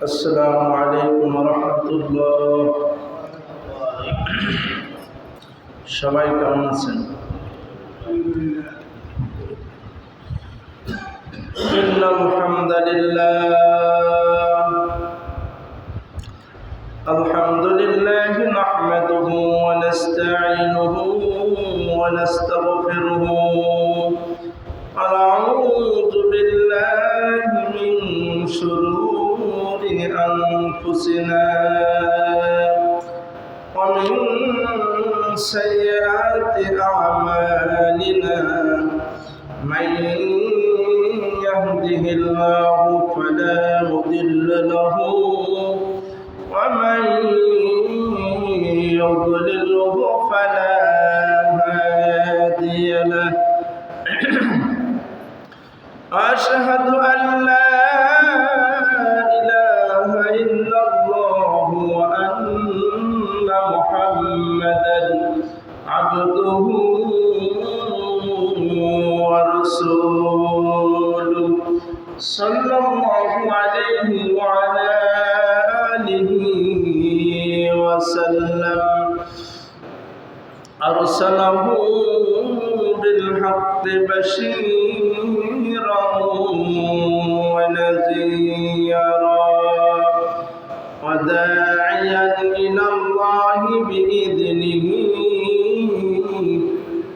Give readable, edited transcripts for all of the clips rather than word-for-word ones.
السلام عليكم ورحمة الله সবাই কেমন আছেন إن الحمد لله نحمده ونستعينه ونستغفره ونعوذ بالله من شرور أنفسنا ومن سيئات أعمالنا من يهده الله فلا مضل له ومن يضلله فلا هادي له أشهد أن لا إله إلا الله وأن محمدا عبده ورسوله صلى الله عليه وعلى آله وسلم أرسله بالحق بشيرا ونذيرا وداعيا إلى الله بإذنه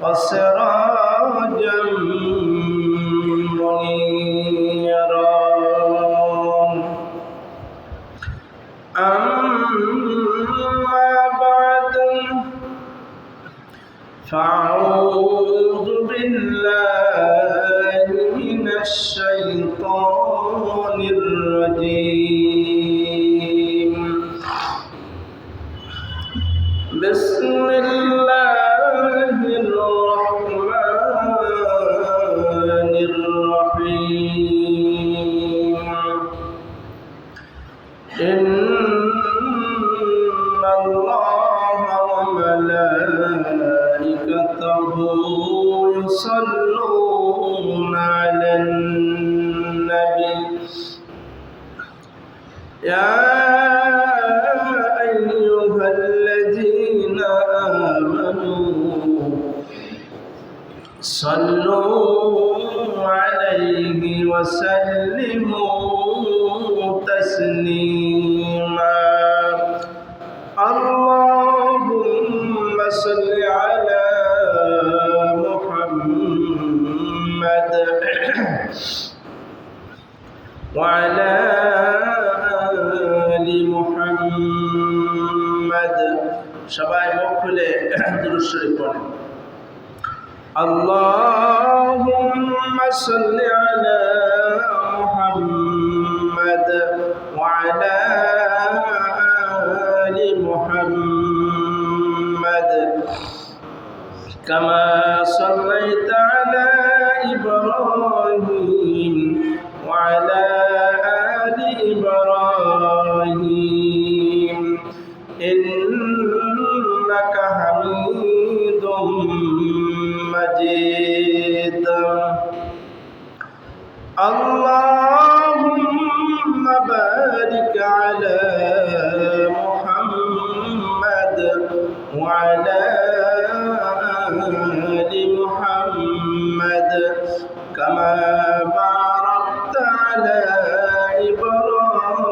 وسراجا منيرا أما بعد فأعوذ بالله من الشيطان الرجيم بسم الله الرحمن الرحيم إن الله وملائكته يصلون على النبي يا أيها الذين آمنوا صلوا عليه وسلموا تسليما اللهم صل على محمد وعلى آل محمد সবাই মুখ খুলে দুরূদ শরীফ পড়েন اللهم صل على محمد وعلى آل محمد كما صليت على إبراهيم وعلى آل إبراهيم إنك حميد مجيد اللهم بارك على محمد وعلى آل محمد كما باركت على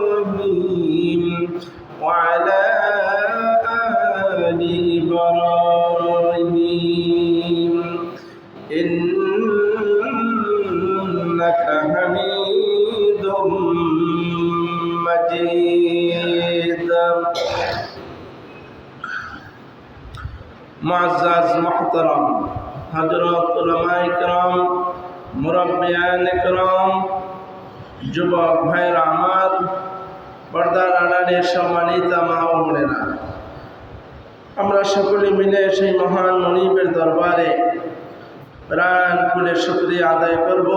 إبراهيم وعلى آل إبراهيم إنك حميد مجيد معزز محترم حضرات علماء کرام মুরব্বিয়ান کرام যুবক ভাইরা আমার পর্দার আড়ালে সম্মানিত মা ও বোনেরা আমরা সকলে মিলে সেই মহান মনিবের দরবারে প্রাণ খুলে শুকরিয়া আদায় করব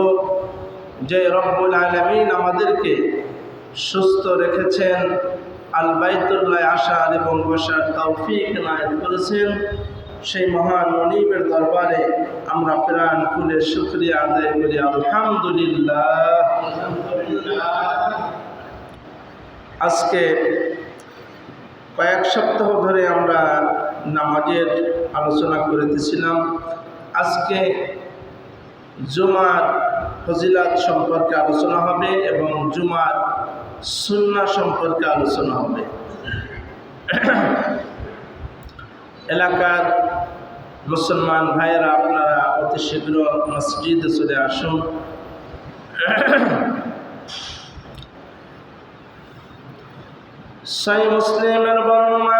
যে রব্বুল আলামিন আমাদেরকে সুস্থ রেখেছেন আল বাইতুল্লাহ আসার এবং বসার তৌফিক নায়েব করেছেন সেই মহান মনিবের দরবারে আমরা প্রাণ খুলে শুকরিয়া আদায় করি আলহামদুলিল্লাহ আজকে কয়েক সপ্তাহ ধরে আমরা নামাজের আলোচনা করিতেছিলাম। আজকে জুমার ফজিলাত সম্পর্কে আলোচনা হবে এবং জুমার সুন্নাহ সম্পর্কে আলোচনা হবে। এলাকার মুসলমান ভাইয়েরা আপনারা অতি শীঘ্র মসজিদে চলে আসুন। সহিহ মুসলিমের বর্ণনা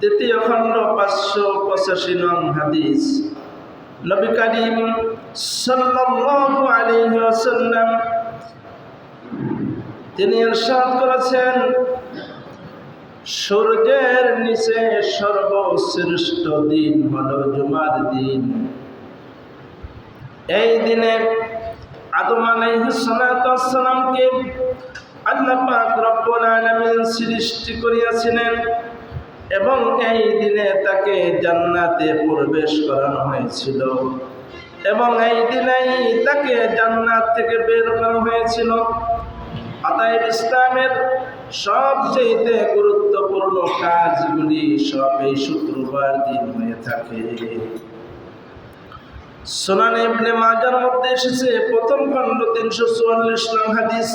দ্বিতীয় খণ্ড 585 নং হাদিস। নবী করিম সাল্লাল্লাহু আলাইহি ওয়াসাল্লাম তিনি ইরশাদ করেছেন, সূর্যের নিচে সর্বশ্রেষ্ঠ দিন হলো জুমার দিন। এই দিনে আদম আলাইহিস সালাতু ওয়াস সালামকে আল্লাহ পাক রব্বুল আলামিন সৃষ্টি করিয়াছিলেন এবং এই দিনে তাকে জান্নাতে প্রবেশ করানো হয়েছিল এবং এই দিনেই তাকে জান্নাত থেকে বের করা হয়েছিল। অতএব ইসলামের সবচেয়ে গুরুত্বপূর্ণ কাজগুলি সব এই শুক্রবার দিন হয়ে থাকে। সুনান ইবনে মাজার মধ্যে এসেছে প্রথম খণ্ড 344 নং হাদিস।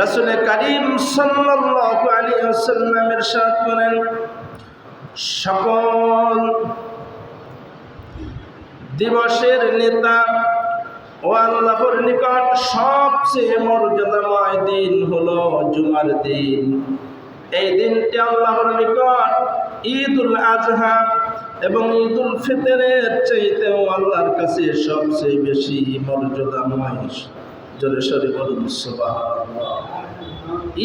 রাসূল করিম সাল্লাল্লাহু আলাইহি ওয়াসাল্লাম ইরশাদ করেন, সকল দিবসের নেতা ও আল্লাহর নিকট সবচেয়ে মর্যাদাময় দিন হলো জুমার দিন। এই দিনটি আল্লাহর নিকট ঈদুল আজহা এবং ঈদুল ফিতরের চাইতেও আল্লাহর কাছে সবচেয়ে বেশি মর্যাদাময়। জোরে সরে বলুন সুবহানাল্লাহ।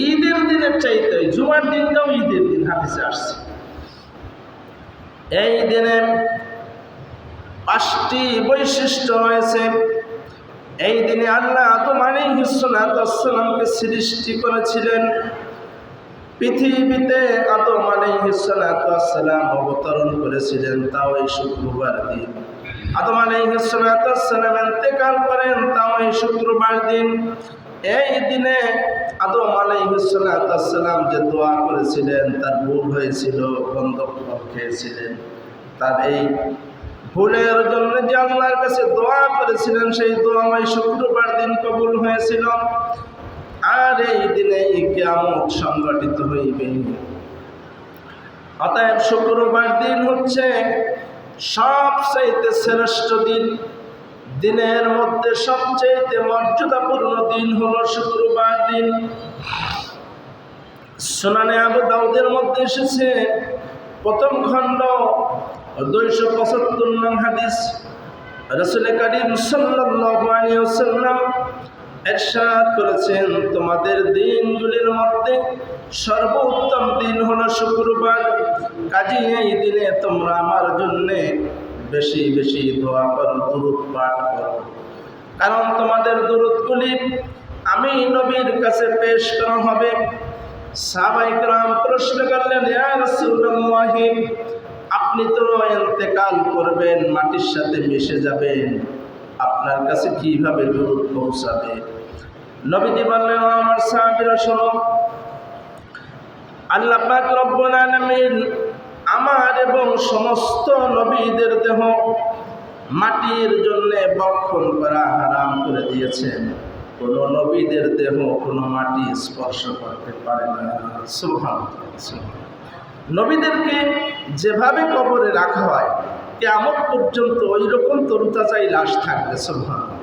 ঈদের দিনের চাইতে জুমার দিনটাও ঈদের দিন হাদিসে আসছে। এই দিনে 5টি বৈশিষ্ট্য রয়েছে। এই দিনে আল্লাহ আদম আলাইহিস সালাতু ওয়াস সালামকে সৃষ্টি করেছিলেন। পৃথিবীতে আদম আলাইহিস সালাতু ওয়াস সালাম অবতরণ করেছিলেন, তাও এই শুক্রবার দিন। আদম আলাইহিস সালাতু ওয়াস সালাম ইন্তেকাল করেন, তাও এই শুক্রবার দিন। এই দিনে আদম আলাইহিস সালাতু ওয়াস সালাম যে দোয়া করেছিলেন, তার ভুল হয়েছিল, গন্ধক খেয়েছিলেন। তার এই ভুলের জন্য যে আল্লাহর কাছে দোয়া করেছিলেন, সেই দোয়া ওই শুক্রবার দিন কবুল হয়েছিল। আর এই দিনে কিয়ামত সংঘটিত হইবে। অতএব শুক্রবার দিন হচ্ছে সবচেয়ে শ্রেষ্ঠ দিন। দিনের মধ্যে সবচেয়ে মর্যাদাপূর্ণ দিন হলো শুক্রবার দিন। সুনানে আবু দাউদের মধ্যে এসেছে প্রথম খণ্ড 275 নং হাদিস। রাসূল করিম সাল্লাল্লাহু আলাইহি ওয়াসাল্লাম ইরশাদ করেছেন, তোমাদের দিনগুলির মধ্যে সর্বোত্তম দিন হলো শুক্রবার। কাজেই এই দিনে তোমরা আমার জন্য বেশি বেশি দোয়া করো, দুরূদ পাঠ করো, কারণ তোমাদের দুরূদগুলি আমি নবীর কাছে পেশ করা হবে। সাহাবায়ে কেরাম প্রশ্ন করলেন, ইয়া রাসূলুল্লাহ, আপনি তো ইন্তেকাল করবেন, মাটির সাথে মিশে যাবেন, আপনার কাছে কিভাবে দুরূদ পৌঁছাবে? নবীজি বললেন, আমার সাহাবীরা শোনো, আল্লাহ পাক রব্বুল আলামিন আমার এবং সমস্ত নবীদের দেহ মাটির জন্য বক্ষণ করা হারাম করে দিয়েছেন। কোন নবীদের দেহ কোনো মাটি স্পর্শ করতে পারে না। সুবহানাল্লাহ। নবীদেরকে যেভাবে কবরে রাখা হয়, কিয়ামত পর্যন্ত ওই রকম তরুতাজাই লাশ থাকবে। সুবহানাল্লাহ।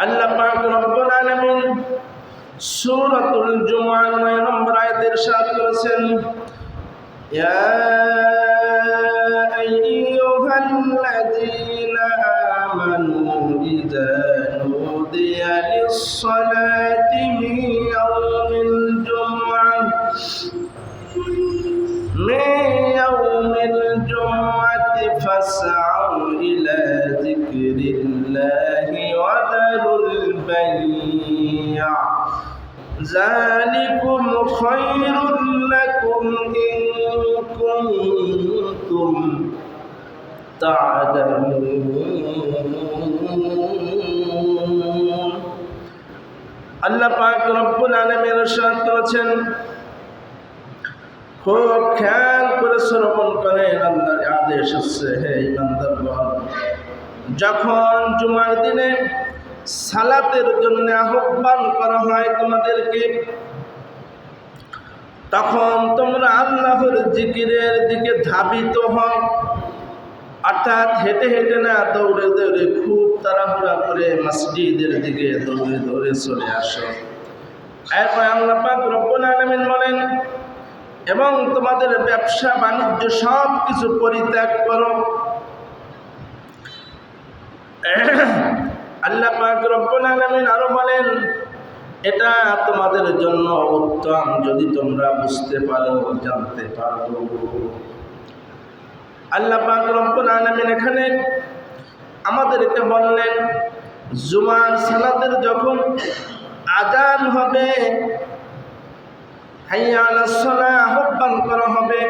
আল্লাহ পাক রব্বুল আলামিন সূরাতুল জুমার 9 নম্বর আয়াতে ইরশাদ করেছেন, ইয়া আইয়ুহাল্লাযীনা আমানু ইযা নুদিয়া লিস-সালাতি মিন ইয়াউমিল জুমআতি ফাসআউ ইলা যিকরিল্লাহি ওয়া দারুল বাই'আ যালিকুম খায়রুল লাকুম ইন কুনতুম তা'লামুন। পাক রব্বুল আলামিন ইরশাদ করেছেন, খুব খেয়াল করে শ্রবণ করেন, আল্লাহর আদেশ হচ্ছে, হে ইমানদারগণ, যখন জুমার দিনে সালাতের জন্য আহ্বান করা হয় তোমাদেরকে, তখন তোমরা আল্লাহর জিকিরের দিকে ধাবিত হও, অর্থাৎ হেঁটে হেঁটে না, দৌড়ে দৌড়ে খুব তাড়াহুড়া করে মসজিদের দিকে দৌড়ে দৌড়ে চলে আসো। এরপর আল্লাহ পাক রব্বুল আলামিন বলেন, এবং তোমাদের ব্যবসা বাণিজ্য সব কিছু পরিত্যাগ করো। আল্লাহ পাক রব্বুল আলামিন আরো বলেন, এটা তোমাদের জন্য উত্তম যদি তোমরা বুঝতে পারো, জানতে পারো। আল্লাহ পাক রব্বুল আলামিন এখানে আমাদেরকে বললেন, জুমার সালাতের যখন আযান হবে, হাইয়া আলাস সালাহ আহ্বান করা হবে,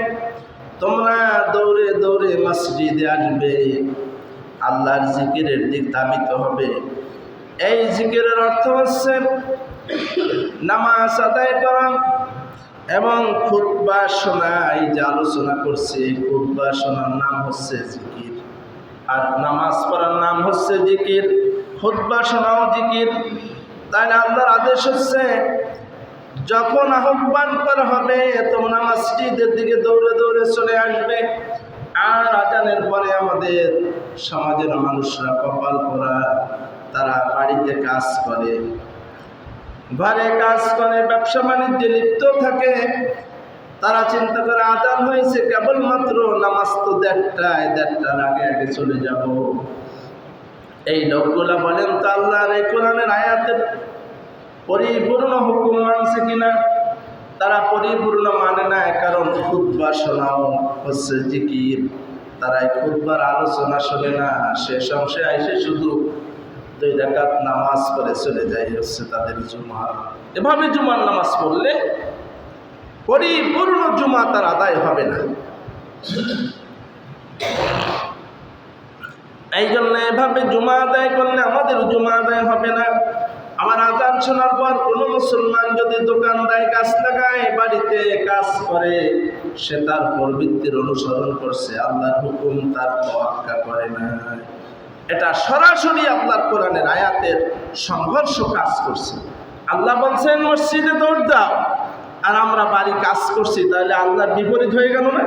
তোমরা দৌড়ে দৌড়ে মসজিদে আসবে, আল্লাহর জিকিরের দিক ধাবিত হবে। এই জিকিরের অর্থ হচ্ছে নামাজ আদায় করা এবং খুতবা শোনা। এই যে আলোচনা করছি, খুতবা শোনার নাম হচ্ছে জিকির, আর নামাজ পড়ার নাম হচ্ছে জিকির, খুতবা শোনাও জিকির। তাই আল্লাহর আদেশ হচ্ছে, যখন আহ্বান করা হবে তোমরা মসজিদের দিকে দৌড়ে দৌড়ে চলে আসবে। আর আজানের পরে আমাদের সমাজের মানুষরা কপাল পোড়া, তারা বাড়িতে কাজ করে, ঘরে কাজ করে, ব্যবসা বাণিজ্যে লিপ্ত থাকে। তারা চিন্তা করে আজান হয়েছে, কেবলমাত্র নামাজ তো দেড়টার আগে আগে চলে যাব। এই লোকগুলা বলেন তো আল্লাহর এই কোরআনের আয়াতের পরিপূর্ণ হুকুম মানছে কিনা? তারা পরিপূর্ণ মানে না, কারণ খুতবা শোনাও হচ্ছে জিকির। তারা এই খুতবার আলোচনা শোনে না, শেষ অংশে আইসে শুধু 2 রাকাত নামাজ পড়ে চলে যায়, হচ্ছে তাদের জুমা। এভাবে জুমার নামাজ পড়লে পরিপূর্ণ জুমা তার আদায় হবে না। এই জন্য এভাবে জুমা আদায় করলে আমাদের জুমা আদায় হবে না। আমার আজান শোনার পর কোনো মুসলমান যদি দোকান দেয়, গাছ লাগায়, বাড়িতে কাজ করে, সে তার প্রবৃত্তির অনুসরণ করছে, আল্লাহর হুকুম তার তোয়াক্কা করে না। এটা সরাসরি আল্লাহর কোরআনের আয়াতের সংঘর্ষ কাজ করছে। আল্লাহ বলছেন মসজিদে দৌড় দাও, আর আমরা বাড়ি কাজ করছি, তাহলে আল্লাহর বিপরীত হয়ে গেল না?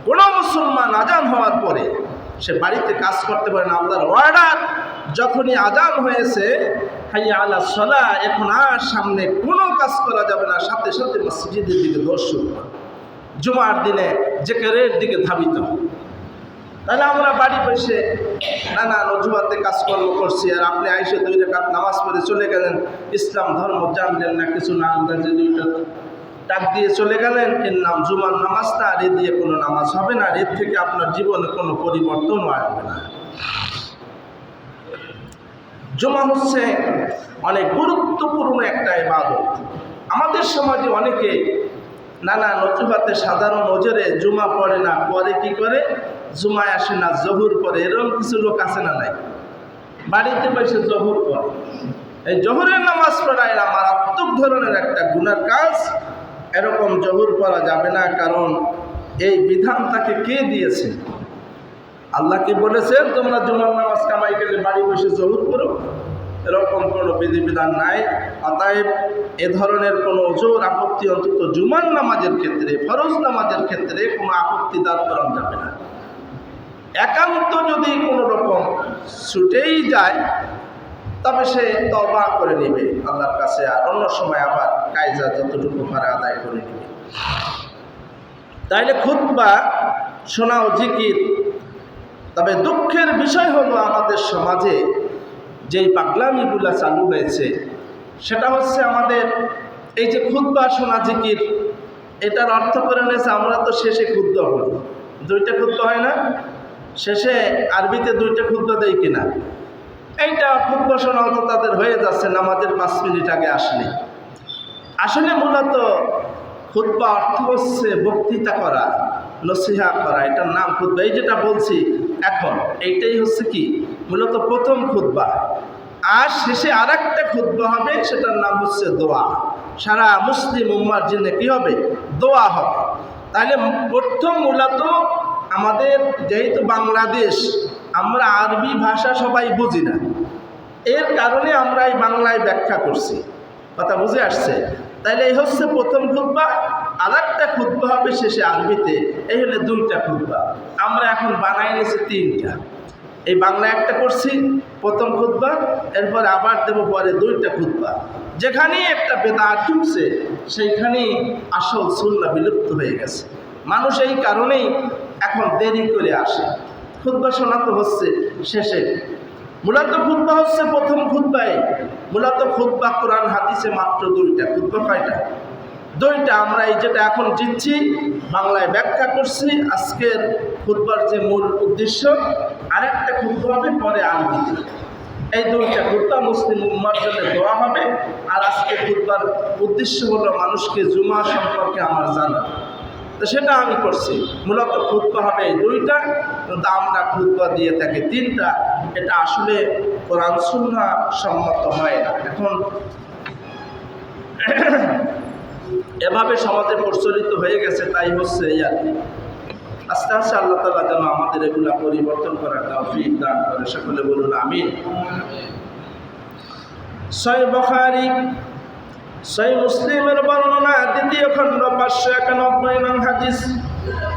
কোনো মুসলমান আজান হওয়ার পরে সে বাড়িতে কাজ করতে পারে না। আল্লাহর অর্ডার, যখনই আজান হয়েছে, হাইয়া আলাস সালাহ, এখন আর সামনে কোনো কাজ করা যাবে না, সাথে সাথে মসজিদের দিকে দৌড় শুরু করে, জুমার দিনে জিকিরের দিকে ধাবিত। তাহলে আমরা বাড়ি বসে নানান অজুহাতে কাজকর্ম করছি, আর আপনি আইসে 2 রাকাত নামাজ পড়ে চলে গেলেন, ইসলাম ধর্ম জানলেন না, কিছু না আন্দাজে 2টা ডাক দিয়ে চলে গেলেন। এর নাম জুমার নামাজ না, আর এ দিয়ে কোনো নামাজ হবে না, আর এর থেকে আপনার জীবনে কোনো পরিবর্তনও আসবে না। জুমা হচ্ছে অনেক গুরুত্বপূর্ণ একটা ইবাদত। আমাদের সমাজে অনেকে নানা অজুহাতে সাধারণ ওজরে জুমা পড়ে না, পরে কি করে, জুমায় আসে না, জহুর পরে। এরকম কিছু লোক আছে না নাই? বাড়িতে বসে জহুর পড়ে। এই জহুরের নামাজ পড়া এরা মারাত্মক ধরনের একটা গুনার কাজ। এরকম জহুর পড়া যাবে না, কারণ এই বিধান তাকে কে দিয়েছে? আল্লাহকে বলেছেন তোমরা জুমার নামাজ কামাই গেলে বাড়ি বসে জহুর করো, এরকম কোনো বিধিবিধান নাই। অতএব এ ধরনের কোনো ওজোর আপত্তি অন্তত জুমার নামাজের ক্ষেত্রে, ফরজ নামাজের ক্ষেত্রে কোনো আপত্তি দাঁড় করানো যাবে না। একান্ত যদি কোনো রকম ছুটেই যায়, তবে সে তওবা করে নেবে আল্লাহর কাছে, আর অন্য সময় আবার কায়জা যতটুকু পারে আদায় করে নেবে। তাইলে খুতবা শোনাও জিকির। তবে দুঃখের বিষয় হলো আমাদের সমাজে যেই পাগলামিগুলা চালু হয়েছে, সেটা হচ্ছে আমাদের এই যে খুতবা শোনা জিকির, এটার অর্থ করে নিয়েছে আমরা তো শেষে খুতবা বলি। 2টা খুতবা হয় না? শেষে আরবিতে 2টা খুতবা দেয় কিনা? এইটা খুতবা শোনাও তো তাদের হয়ে যাচ্ছে নামাজের 5 মিনিট আগে আসলে। আসলে মূলত খুতবা অর্থ হচ্ছে বক্তৃতা করা, নসিহা করা, এটার নাম খুতবা। এই যেটা বলছি এখন, এইটাই হচ্ছে কি মূলত প্রথম খুতবা। আর শেষে আর একটা খুতবা হবে, সেটার নাম হচ্ছে দোয়া। সারা মুসলিম উম্মার জন্য কি হবে? দোয়া হবে। তাহলে প্রথম মূলত আমাদের যেহেতু বাংলাদেশ, আমরা আরবি ভাষা সবাই বুঝি না, এর কারণে আমরা এই বাংলায় ব্যাখ্যা করছি। কথা বুঝে আসছে? তাইলে এই হচ্ছে প্রথম খুতবা। আর একটা খুতবা হবে শেষে আরবিতে। এই হলে দুইটা খুতবা। আমরা এখন বানাই নিয়েছি তিনটা। এই বাংলা একটা করছি প্রথম খুতবা, এরপর আবার দেবো পরে দুইটা খুতবা। যেখানেই একটা বেদাত ঢুকছে সেইখানেই আসল সুন্নাহ বিলুপ্ত হয়ে গেছে। মানুষ এই কারণেই এখন দেরি করে আসে। খুতবা শোনা তো হচ্ছে শেষে, মূলত খুতবা হচ্ছে প্রথম খুতবায়। মূলত খুতবা কোরআন হাদিসে মাত্র দুইটা। খুতবা কয়টা? দুইটা। আমরা এই যেটা এখন দিচ্ছি বাংলায় ব্যাখ্যা করছি। আজকের খুতবার যে মূল উদ্দেশ্য, আরেকটা খুতবা হবে পরে আরবিতে। এই দুইটা খুতবা মুসলিম উম্মার জন্য দোয়া হবে। আর আজকে খুতবার উদ্দেশ্য হলো মানুষকে জুমা সম্পর্কে আমার জানা, তো সেটা আমি করছি। মূলত খুতবা হবে এই দুইটা, কিন্তু আমরা খুতবা দিয়ে থাকি তিনটা। এটা আসলে কোরআন সুন্নাহ সম্মত হয় না। এখন এভাবে সমাজে প্রচলিত হয়ে গেছে, তাই হচ্ছে এই আর কি। আস্তে আস্তে আল্লাহ তাআলা যেন আমাদের এগুলা পরিবর্তন করার তৌফিক দান করে। সকলে বলুন আমিন। সহিহ বুখারী, সহিহ মুসলিমের বর্ণনা, দ্বিতীয় খণ্ড 591 নং হাদিস।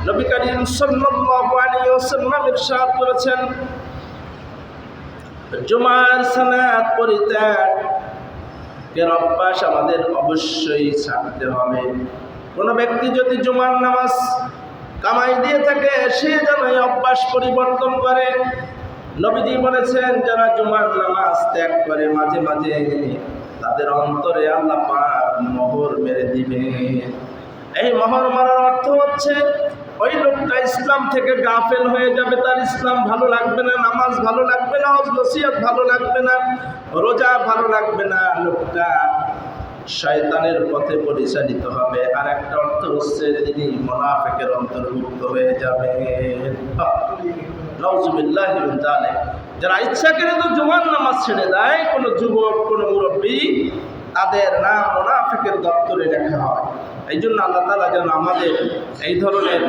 নবী করিম সাল্লাল্লাহু আলাইহি ওয়াসাল্লাম ইরশাদ করেছেন, জুমার সালাত পরিত্যাগের অভ্যাস আমাদের অবশ্যই ছাড়তে হবে। কোনো ব্যক্তি যদি জুমার নামাজ কামাই দিয়ে থাকে, সে যেন এই অভ্যাস পরিবর্তন করে। নবীজি বলেছেন, যারা জুমার নামাজ ত্যাগ করে মাঝে মাঝে, তাদের অন্তরে আল্লাহ পাক মোহর মেরে দিবে। এই মোহর মারার অর্থ হচ্ছে ওই লোকটা ইসলাম থেকে গাফেল হয়ে যাবে, তার ইসলাম ভালো লাগবে না, নামাজ ভালো লাগবে না, হজ নসিহত ভালো লাগবে না, রোজা ভালো লাগবে না, লোকটা শয়তানের পথে পরিচালিত হবে। আর একটা অর্থ হচ্ছে তিনি মুনাফিকের অন্তর্ভুক্ত হয়ে যাবে। নাউযুবিল্লাহি মিন যালিক। যারা ইচ্ছা করে তো জুমার নামাজ ছেড়ে দেয়, কোনো যুবক, কোনো মুরব্বী, তাদের নাম মুনাফিকের দপ্তরে লেখা হয়। এই জন্য আল্লাহ তাআলা যেন আমাদের এই ধরনের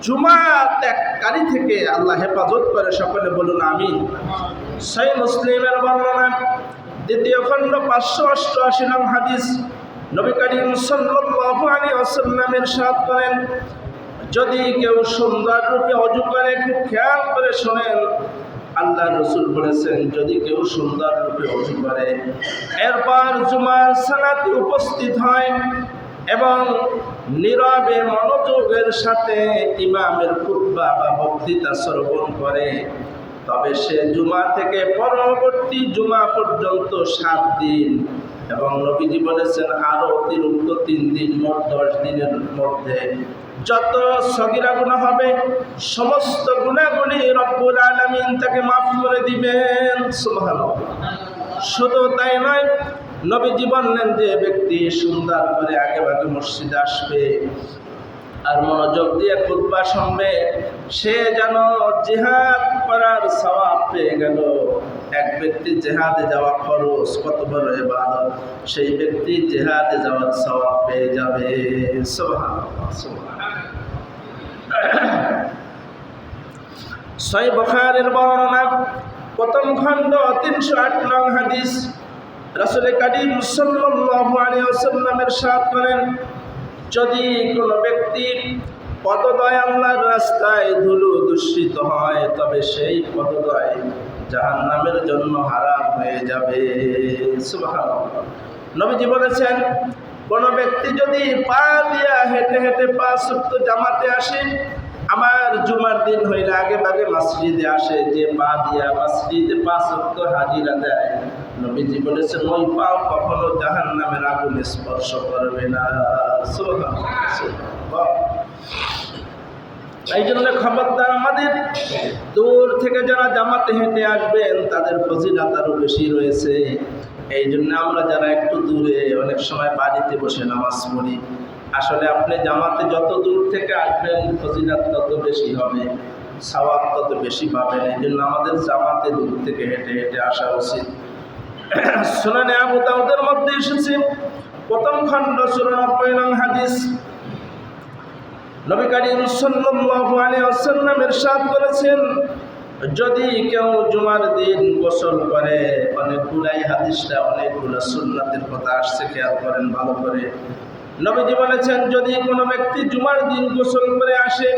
জুমা ত্যাগকারী থেকে আল্লাহ হেফাজত করে। সকলে বলুন আমিন। সহিহ মুসলিমের বর্ণনা, দ্বিতীয় খণ্ড 588 নং হাদিস। নবী করিম সাল্লাল্লাহু আলাইহি ওয়াসাল্লাম ইরশাদ করেন, যদি কেউ সুন্দর রূপে ওযু করে, খুব খেয়াল করে শোনেন, আল্লাহ রাসূল বলেছেন, যদি কেউ সুন্দর রূপে ওযু করে, এরপর জুমার সালাতে উপস্থিত হয় এবং নীরবে মনোযোগের সাথে ইমামের খুতবা বা বক্তৃতা শ্রবণ করে, তবে সে জুমা থেকে পরবর্তী জুমা পর্যন্ত 7 দিন, এবং নবীজি বলেছেন আরো অতিরিক্ত 3 দিন, মোট 10 দিনের মধ্যে যত সগীরা গুনাহ হবে, সমস্ত গুনাহগুলি রব্বুল আলামিন তাকে মাফ করে দিবেন। সুবহানাল্লাহ। শুধু তাই নয়, নবীজি বললেন যে ব্যক্তি সুন্দর করে আগেভাগে মসজিদে আসবে আর মনোযোগ দিয়ে খুতবা শুনবে, সে যেন জিহাদ করার সওয়াব পেয়ে গেল। এক ব্যক্তি জিহাদে যাওয়া ফরজ, কত বড় ইবাদত, সেই ব্যক্তি জিহাদে যাওয়ার সওয়াব পেয়ে যাবে। সুবহানাল্লাহ, সুবহানাল্লাহ। সহিহ বুখারীর বর্ণনা, প্রথম খণ্ড 308 নং হাদিস। রাসূল করিম সাল্লাল্লাহু আলাইহি ওয়াসাল্লাম ইরশাদ করেন, যদি কোনো ব্যক্তি পদদয় আল্লাহর রাস্তায় ধুলো দূষিত হয়, তবে সেই পদদয় জাহান্নামের জন্য হারাম হয়ে যাবে। সুবহানাল্লাহ। নবীজি বলেছেন, কোনো ব্যক্তি যদি পা দিয়া হেঁটে হেঁটে 5 ওয়াক্ত জামাতে আসে, আমার জুমার দিন হইলে আগে ভাগে মসজিদে আসে, যে পা দিয়া মসজিদে 5 ওয়াক্ত হাজিরা দেয়, নবীজি বলেছেন ওই পাও কখনো জাহান্নামের আগুন স্পর্শ করবে না। সুবহানাল্লাহ। এই জন্য খবরদার, আমাদের দূর থেকে যারা জামাতে হেঁটে আসবেন তাদের ফজিলত আরো বেশি রয়েছে। এই জন্য আমরা যারা একটু দূরে, অনেক সময় বাড়িতে বসে নামাজ পড়ি, আসলে আপনি জামাতে যত দূর থেকে আসবেন ফজিলত তত বেশি হবে, সওয়াব তত বেশি পাবেন। এই জন্য আমাদের জামাতে দূর থেকে হেঁটে হেঁটে আসা উচিত। সুনানে আবু দাউদের মধ্যে এসেছে প্রথম খণ্ড ৯৪ নং হাদিস। নবী করিম সাল্লাল্লাহু আলাইহি ওয়াসাল্লাম ইরশাদ করেছেন, যদি কেউ জুমার দিন গোসল করে, অনেকগুলাই হাদিসটা অনেকগুলো সুন্নাতের কথা আসছে, খেয়াল করেন ভালো করে। নবীজি বলেছেন, যদি কোনো ব্যক্তি জুমার দিন গোসল করে আসে,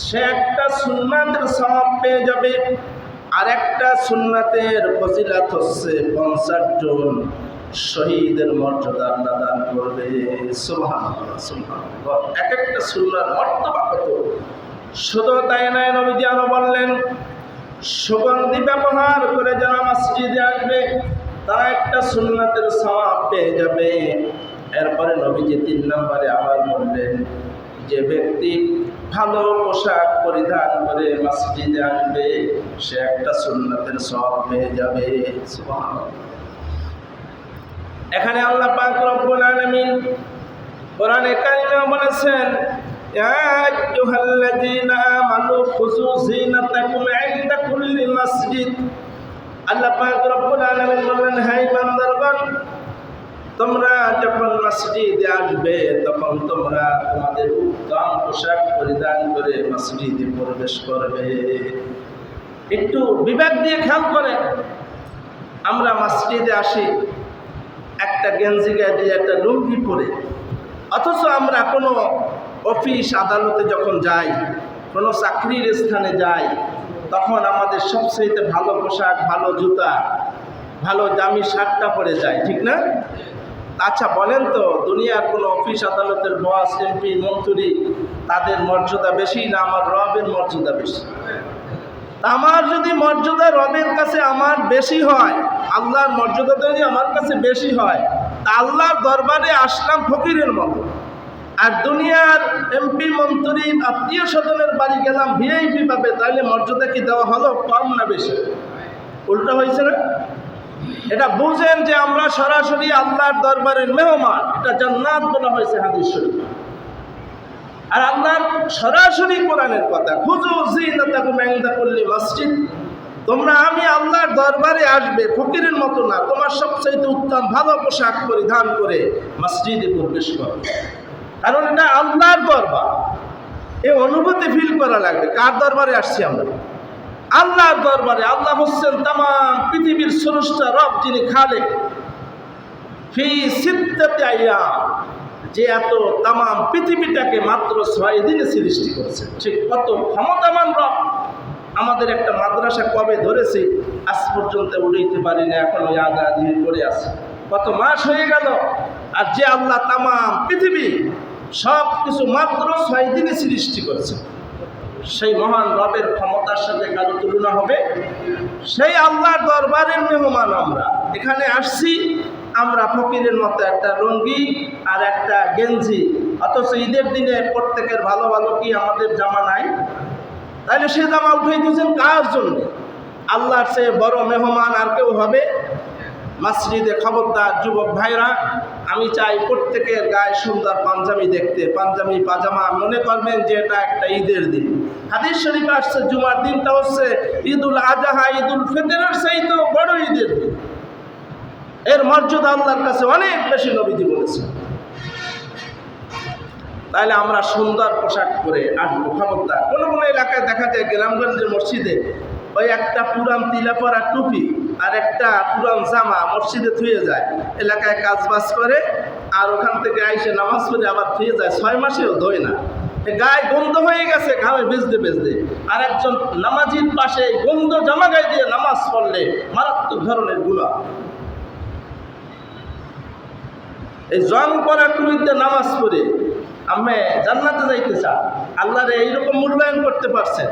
সে একটা সুন্নাতের সওয়াব পেয়ে যাবে। আর একটা সুন্নাতের ফজিলত হচ্ছে ৫০ জন শহীদের মর্যাদা আল্লাহ দান করবে। সুবহানাল্লাহ, সুবহানাল্লাহ। এক একটা সুন্নার মর্তবা কত! শুধু তাই নয়, নবীজি আরো বললেন, সুগন্ধি ব্যবহার করে যারা মসজিদে আসবে তারা একটা সুন্নাতের সওয়াব পেয়ে যাবে। এরপরে নবীজি ৩ নম্বরে আবার বললেন, যে ব্যক্তি ভালো পোশাক পরিধান করে মসজিদে আসবে সে একটা সুন্নাতের সওয়াব পেয়ে যাবে। সুবহানাল্লাহ। এখানে আল্লাহ পাক রব্বুল আলামিন কোরআনে কারিমে বলেছেন, ইয়া আইয়ুহাল্লাযীনা আমানু খুযু যিনাতাকুম ইনদা কুল্লি মসজিদ। আল্লাহ পাক রব্বুল আলামিন বলেন, হে ইমানদারগণ, তোমরা যখন মসজিদে আসবে তখন তোমরা তোমাদের উত্তম পোশাক পরিধান করে মসজিদে প্রবেশ করবে। একটু বিবেক দিয়ে খেয়াল করে, আমরা মসজিদে আসি একটা গেঞ্জি গায়ে দিয়ে একটা লুঙ্গি পরে, অথচ আমরা কোনো অফিস আদালতে যখন যাই, কোনো চাকরির স্থানে যাই, তখন আমাদের সবচেয়ে ভালো পোশাক, ভালো জুতা, ভালো দামি শার্টটা পরে যায়, ঠিক না? আচ্ছা বলেন তো, দুনিয়ার কোনো অফিস আদালতের বস, এমপি, মন্ত্রী, তাদের মর্যাদা বেশি না আমার রবের মর্যাদা বেশি? আমার যদি মর্যাদা রবের কাছে আমার বেশি হয়, আল্লাহর মর্যাদা যদি আমার কাছে বেশি হয়, তা আল্লাহর দরবারে আসলাম ফকিরের মতো। আর দুনিয়ার এমপি, মন্ত্রী, আত্মীয় স্বজনের বাড়ি গেলাম ভিআইপি পাবে, তাহলে মর্যাদা কি দেওয়া হলো কম না বেশি? উল্টা হয়েছে না? এটা বুঝেন যে আমরা সরাসরি আল্লাহর দরবারের মেহমান। এটা জান্নাত বলা হয়েছে হাদিস শরীফ। আর আল্লাহর সরাসরি কোরআনের কথা, খুযু যিনাতাকুম ইনদা কুল্লি মসজিদ। তোমরা আমি আল্লাহর দরবারে আসবে ফকিরের মতো না, তোমার সবচেয়ে উত্তম ভালো পোশাক পরিধান করে মসজিদে প্রবেশ করো। কারণ এটা আল্লাহর দরবার, এই অনুভূতি ফিল করা লাগবে। কার দরবারে আসছি আমরা? আল্লাহর দরবারে। আল্লাহ হচ্ছেন তামাম পৃথিবীর স্রষ্টা রব, যিনি খালেক। ফি সিত্তাতি আইয়াম, যে এত তামাম পৃথিবীটাকে মাত্র 6 দিনে সৃষ্টি করেছে। ঠিক কত ক্ষমতামান রব। আমাদের একটা মাদ্রাসা কবে ধরেছি আজ পর্যন্ত উঠাইতে পারি না, এখনো আদা দিয়ে পড়ে আছে। কত মাস হয়ে গেল। আর যে আল্লাহ তামাম পৃথিবী সব কিছু মাত্র 6 দিনে সৃষ্টি করেছে, সেই মহান রবের ক্ষমতার সাথে কারো তুলনা হবে? সেই আল্লাহর দরবারের মেহমান আমরা। এখানে আসছি আমরা ফকিরের মতো একটা লুঙ্গি আর একটা গেঞ্জি, অথচ ঈদের দিনে প্রত্যেকের ভালো ভালো কি আমাদের জামা নাই? তাহলে সে জামা উঠে দিয়েছেন কার জন্য? আল্লাহর চেয়ে বড় মেহমান আর কেউ হবে? মসজিদে খবরদার যুবক ভাইরা, আমি চাই প্রত্যেকের গায়ে সুন্দর পাঞ্জাবি দেখতে, পাঞ্জাবি পাজামা। মনে করবেন যে এটা একটা ঈদের দিন। হাদিস শরীফে আসছে জুমার দিনটা হচ্ছে ঈদুল আজহা, ঈদুল ফিতরের চাইতেও বড় ঈদের দিন। এর মর্যাদা আল্লাহর কাছে অনেক বেশি, নবীজি বলেছেন। তাহলে আমরা সুন্দর পোশাক পরে আসবো। খবরদার, কোনো কোনো এলাকায় দেখা যায় গ্রামগঞ্জের মসজিদে ওই একটা পুরান তিলা পরা টুপি আর একটা পুরান জামা মসজিদে থুয়ে যায়, এলাকায় কাজবাজ করে, আর ওখান থেকে আইসে নামাজ পড়ে আবার থুয়ে যায়, 6 মাসেও ধোয় না। গায়ে গন্ধ হয়ে গেছে ঘামে বেজতে বেজতে। আর একজন নামাজির পাশে গন্ধ জামা গায়ে দিয়ে নামাজ পড়লে মারাত্মক ধরনের গুনাহ। এই জং পরা টুপিতে নামাজ পড়ে আমি জান্নাতে যাইতে চাই, আল্লাহরে এইরকম মূল্যায়ন করতে পারছেন?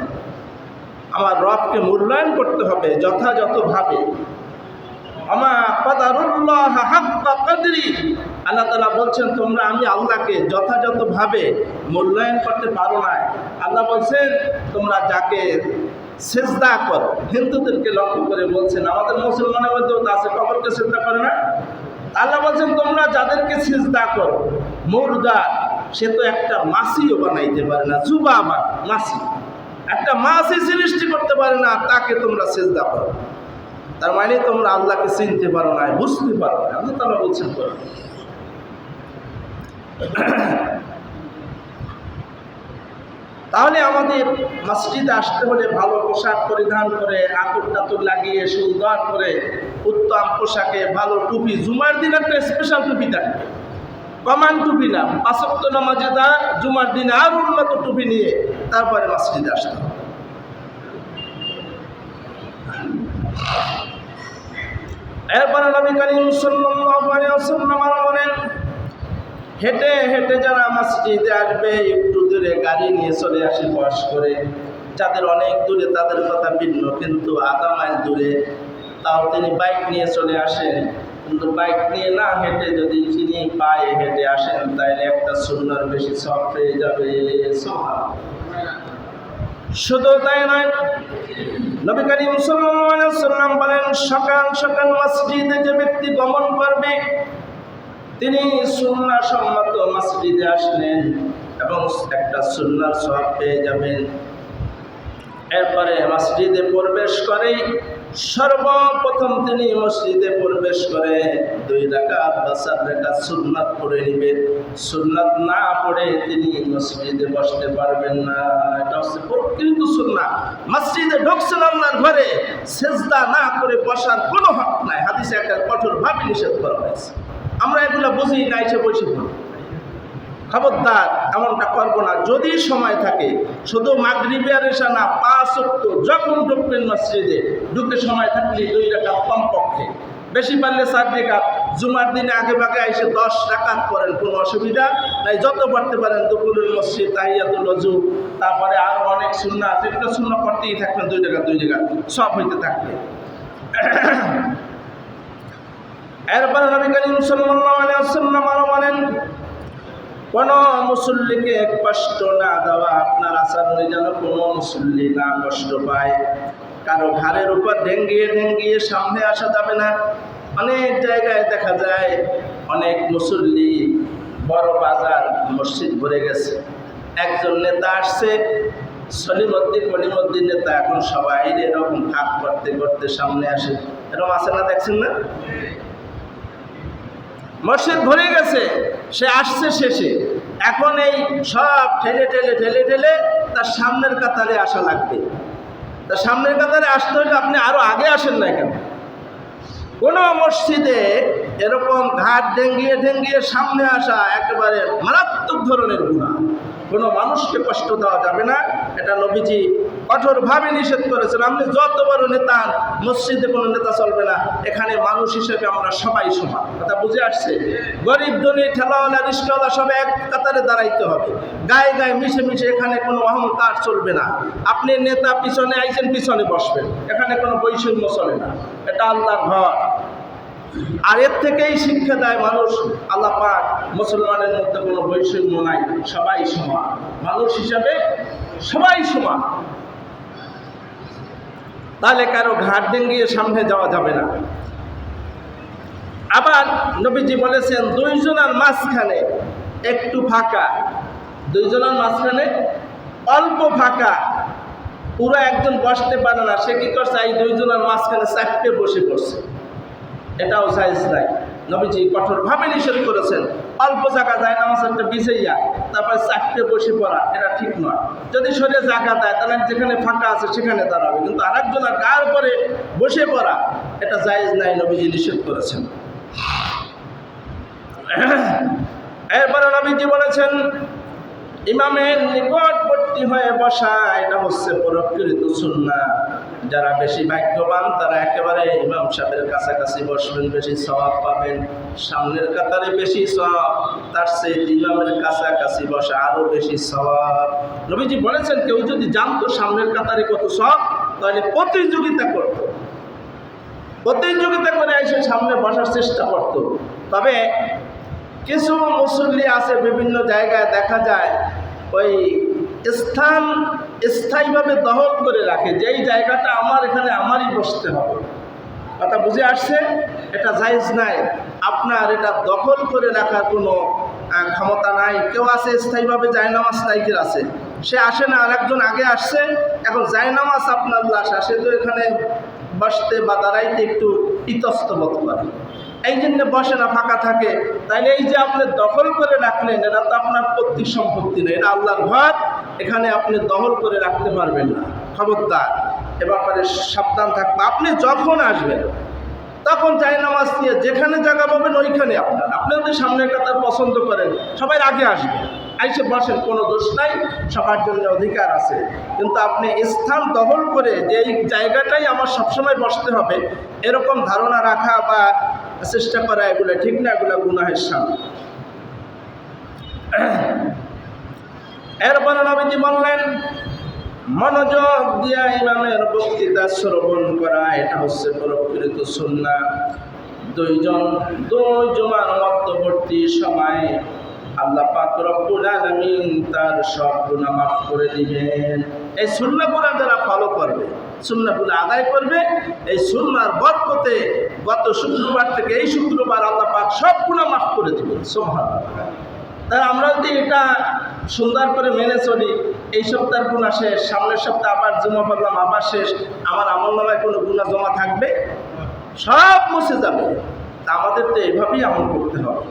আমার রবকে মূল্যায়ন করতে হবে যথাযথভাবে। আমা কাদারুল্লাহ হাক্কা কদরি, আল্লাহ তাআলা বলছেন তোমরা আমি আল্লাহকে যথাযথভাবে মূল্যায়ন করতে পারো না। আল্লাহ বলছেন তোমরা যাকে সিজদা করো, হিন্দুদেরকে লক্ষ্য করে বলছেন, আমাদের মুসলমানের মধ্যেও তো আছে, কবরকে সিজদা করে না? আল্লাহ বলছেন তোমরা যাদেরকে সিজদা করো, মুর্দা, সে তো একটা মাছিও বানাইতে পারে না, জুবাবা মাছি, একটা মাছি সৃষ্টি করতে পারে না, তাকে তোমরা সিজদা করো। তার মানে তোমরা আল্লাহকে চিনতে পারো না, বুঝতে পারো না। আল্লাহ তাআলা বলছেন করো। তাহলে আমাদের মসজিদে আসতে হলে ভালো পোশাক পরিধান করে, আতর টাতর লাগিয়ে সুন্দর করে উত্তম পোশাকে ভালো টুপি, জুমার দিন একটা স্পেশাল টুপি থাকবে, কমান টুপি না, 5 ওয়াক্ত নামাজে দা জুমার দিনে আর উন্নত টুপি নিয়ে তারপরে মসজিদে আসতে হবে। এরপরে নবী করিম সাল্লাল্লাহু আলাইহি ওয়াসাল্লাম বলেন, হেঁটে হেঁটে যারা মসজিদে আসবে একটু দূরে গাড়ি নিয়ে চলে আসে বস করে, যাদের অনেক দূরে তাদের কথা ভিন্ন, কিন্তু আধা মাইল দূরে তাও তিনি বাইক নিয়ে চলে আসেন। কিন্তু বাইক নিয়ে না হেঁটে যদি তিনি পায়ে হেঁটে আসেন তাহলে একটা সুন্নাহর বেশি সওয়াব পেয়ে যাবে। শুধু তাই নয়, নবী করিম সাল্লাল্লাহু আলাইহি ওয়াসাল্লাম বলেন, সকাল সকাল মসজিদে যে ব্যক্তি গমন করবে তিনি সুন্নাহ সম্মত মসজিদে আসলেন এবং একটা সুন্নাহর সওয়াব পেয়ে যাবেন। এরপরে মসজিদে প্রবেশ করেই সর্বপ্রথম তিনি মসজিদে প্রবেশ করে 2 রাকাত বা 4 রাকাত সুন্নাত পড়ে নেবেন। সুন্নাত না পড়ে তিনি মসজিদে বসতে পারবেন না। এটা হচ্ছে প্রকৃত সুন্নাহ। মসজিদে ঢুকছেন আল্লাহর ঘরে, সেজদা না করে বসার কোনো হক নাই। হাদিসে একটা কঠোরভাবে নিষেধ করা হয়েছে। আমরা এগুলো বুঝি না, এসে বসে পড়ি। খবরদার এমনটা করবো না। যদি সময় থাকে, শুধু মাগরিবে আর এশা না, 5 ওয়াক্ত যখন ঢুকবেন মসজিদে, ঢুকে সময় থাকলে 2 রাকাত কমপক্ষে, বেশি পারলে 4 রাকাত। জুমার দিনে আগে ভাগে এসে 10 রাকাত করেন, কোনো অসুবিধা নাই। যত পড়তে পারেন, দুপুরের মসজিদ, তাহিয়াতুল ওযু, তারপরে আরও অনেক সুন্নাহ আছে, এগুলো সুন্নাহ পড়তেই থাকবেন। 2 রাকাত 2 রাকাত সব হইতে থাকবে। এরপরে নবী করিম সাল্লাল্লাহু আলাইহি ওয়াসাল্লাম আরো বলেন, কোনো মুসল্লিকে কষ্ট না দেওয়া, আপনার আচরণে যেন কোনো মুসল্লি না কষ্ট পায়। কারো ঘাড়ের উপর ঢেঙ্গিয়ে ঢেঙ্গিয়ে সামনে আসা যাবে না। অনেক জায়গায় দেখা যায় অনেক মুসল্লি, বড় বাজার, মসজিদ ভরে গেছে, একজন নেতা আসছে, সলিমুদ্দিন নেতা, এখন সবাই এরকম ভাগ করতে করতে সামনে আসে। এরকম আছে না, দেখছেন না? মসজিদ ভরে গেছে, সে আসছে শেষে, এখন এই সব ঠেলে ঠেলে ঠেলে ঠেলে তার সামনের কাতারে আসা লাগবে। তার সামনের কাতারে আসতে হলে আপনি আরো আগে আসেন না কেন? কোনো মসজিদে এরকম ঘাট ডেঙ্গিয়ে ডেঙ্গিয়ে সামনে আসা একেবারে মারাত্মক ধরনের গুনাহ। কোনো মানুষকে কষ্ট দেওয়া যাবে না, এটা নবীজি কঠোরভাবে নিষেধ করেছেন। আপনি যত বড় নেতা, মসজিদে কোনো নেতা চলবে না। এখানে মানুষ হিসেবে আমরা সবাই সমান। কথা বুঝে আসছে? গরিব ধনী, ঠেলাওয়ালা, রিস্কাওয়ালা সব এক কাতারে দাঁড়াইতে হবে, গায়ে গায়ে মিশে মিশে। এখানে কোনো অহংকার চলবে না। আপনি নেতা, পিছনে আইছেন, পিছনে বসবেন, এখানে কোনো বৈষম্য চলে না। এটা আল্লাহর ঘর। আর এর থেকেই শিক্ষা দেয় মানুষ, আল্লাহ পাক মুসলমানের মধ্যে কোনো বৈষম্য নাই, সবাই সমান, মানুষ হিসাবে সবাই সমান। তাহলে কারো ঘাট ডেঙ্গিয়ে সামনে যাওয়া যাবে না। আবার নবীজি বলেছেন, 2 জনের মাঝখানে একটু ফাঁকা, 2 জনের মাঝখানে অল্প ফাঁকা, পুরো একজন বসতে পারে না, সে কি করছে, এই 2 জনের মাঝখানে চাপতে বসে পড়ছে। এটাও জায়েজ নাই। নবীজি কঠোরভাবে নিষেধ করেছেন। অল্প জায়গা যায় নামাজ একটা বিছাইয়া তারপরে চাপতে বসে পড়া, এটা ঠিক নয়। যদি শরীরে জায়গা দেয় তাহলে যেখানে ফাঁকা আছে সেখানে দাঁড়াবে, কিন্তু আরেকজনের গায়ের উপরে বসে পড়া, এটা জায়েজ নাই, নবীজি নিষেধ করেছেন। এরপরে নবীজি বলেছেন, ইমামের নিকটবর্তী হয়ে বসা, এটা হচ্ছে প্রকৃত সুন্নাহ। যারা বেশি ভাগ্যবান তারা একেবারে ইমাম সাহেবের কাছাকাছি বসবেন, বেশি সওয়াব পাবেন। সামনের কাতারে বেশি সওয়াব, তার চেয়ে ইমামের কাছাকাছি বসা আরো বেশি সওয়াব। নবীজি বলেছেন, কেউ যদি জানতো সামনের কাতারে কত সওয়াব, তাহলে প্রতিযোগিতা করত, প্রতিযোগিতা করে এসে সামনে বসার চেষ্টা করত। তবে কিছু মুসল্লি আছে, বিভিন্ন জায়গায় দেখা যায় ওই স্থান স্থায়ীভাবে দখল করে রাখে, যে এই জায়গাটা আমার, এখানে আমারই বসতে হবে। কথা বুঝে আসছে? এটা জায়েজ নাই। আপনার এটা দখল করে রাখার কোনো ক্ষমতা নাই। কেউ আছে স্থায়ীভাবে জায়নামাজ লাইকের আছে, সে আসে না, আর একজন আগে আসছে, এখন জায়নামাজ আপনার লাশ আসে, তো এখানে বসতে বা দাঁড়াইতে একটু ইতস্তত করে। এই জন্য বসে না, ফাঁকা থাকে। তাইলে এই যে আপনি দখল করে রাখলেন, এটা তো আপনার পৈতৃক সম্পত্তি না, এটা আল্লাহর ঘর। এখানে আপনি দখল করে রাখতে পারবেন না। খবরদার, এ ব্যাপারে সাবধান থাকবে। আপনি যখন আসবেন তখন জায়নামাজ দিয়ে যেখানে জায়গা পাবেন ওইখানে আপনি যদি সামনের কাতার পছন্দ করেন, সবাই আগে আসবেন, আইসে বসেন, কোনো দোষ নাই, সবার জন্য অধিকার আছে। কিন্তু আপনি স্থান দখল করে যে এই জায়গাটাই আমার সবসময় বসতে হবে, এরকম ধারণা রাখা বা চেষ্টা করা, এগুলো ঠিক না, এগুলো গুনাহের সামিল। এরপরে নবীজি বললেন, মনোযোগ দিয়া ইমামের বক্তৃতা শ্রবণ করা, এটা হচ্ছে প্রকৃত সুন্নাহ। দুই জুমার মধ্যবর্তী সময়ে আল্লাহ পাক রব্বুল আলামিন তার সব গুনাহ মাফ করে দিবেন। এই সুন্নাহগুলো যারা ফলো করবে, সুন্নাহগুলো আদায় করবে, এই সুন্নাহর বরকতে গত শুক্রবার থেকে এই শুক্রবার আল্লাহ পাক সব গুনাহ মাফ করে দিবেন। সুবহানাল্লাহ। তাই আমরা যদি এটা সুন্দর করে মেনে চলি, এই সপ্তাহের গুনাহ শেষ, সামনের সপ্তাহে আবার জমা পড়লাম, আবার শেষ, আমার আমলনামায় কোনো গুনাহ জমা থাকবে? সব মুছে যাবে। তা আমাদের তো এইভাবেই আমল করতে হবে।